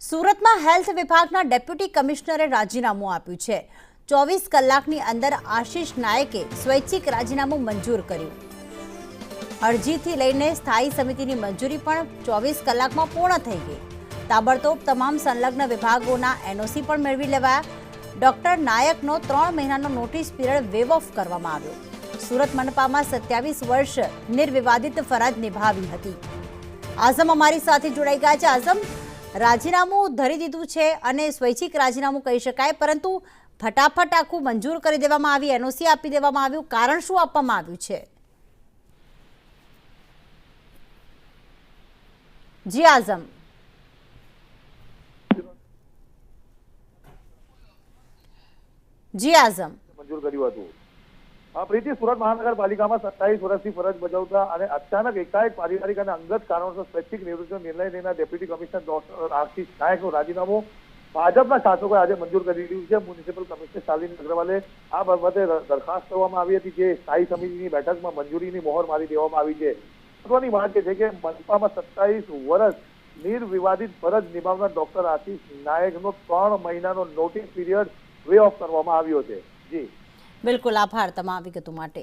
સુરતમાં હેલ્થ વિભાગના ડેપ્યુટી કમિશનરે રાજીનામું આપ્યું છે। 24 કલાકની અંદર આશીષ નાયકે સ્વૈચ્છિક રાજીનામું મંજૂર કર્યું। અરજીથી લઈને સ્થાયી સમિતિની મંજૂરી પણ 24 કલાકમાં પૂર્ણ થઈ ગઈ। તાબડતોબ તમામ સંલગ્ન વિભાગોના એનઓસી પણ મેળવી લેવાયા। ડોક્ટર નાયકનો 3 મહિનાનો નોટિસ પીરિયડ વેવ ઓફ કરવામાં આવ્યો। સુરત મનપામાં 27 વર્ષ નિર્વિવાદિત ફરજ નિભાવી હતી। આઝમ અમારી સાથે જોડાઈ ગયા છે। આઝમ, રાજીનામું ધરી દીધું છે અને સ્વૈચ્છિક રાજીનામું કહી શકાય, પરંતુ ફટાફટ આખું મંજૂર કરી દેવામાં આવી, એનઓસી આપી દેવામાં આવ્યું, કારણ શું આપવામાં આવ્યું છે? જી આઝમ, જી આઝમ, મંજૂર કર્યું હતું। પ્રીતિ, સુરત મહાનગરપાલિકામાં 27 વર્ષથી ફરજ બજાવતા અને અચાનક એકાએક પારિવારિક અને અંગત કારણોસર સ્વૈચ્છિક નિવૃત્તિનો નિર્ણય લેનાર ડેપ્યુટી કમિશનર ડોક્ટર આશીષ નાયકનું રાજીનામું ભાજપના શાસકોએ આજે મંજૂર કરી દીધું છે। મ્યુનિસિપલ કમિશનર શાલિની અગ્રવાલે આ બાબતે દરખાસ્ત કરવામાં આવી હતી, જે સ્થાયી સમિતિની બેઠકમાં મંજૂરીની મોહર મારી દેવામાં આવી છે। મહત્વની વાત એ છે કે મનપામાં 27 વર્ષ નિર્વિવાદિત ફરજ નિભાવનાર ડોક્ટર આશીષ નાયકનો 3 મહિનાનો નોટિસ પીરિયડ વે ઓફ કરવામાં આવ્યો છે। જી બિલકુલ, આભાર તમામ વિગતો માટે।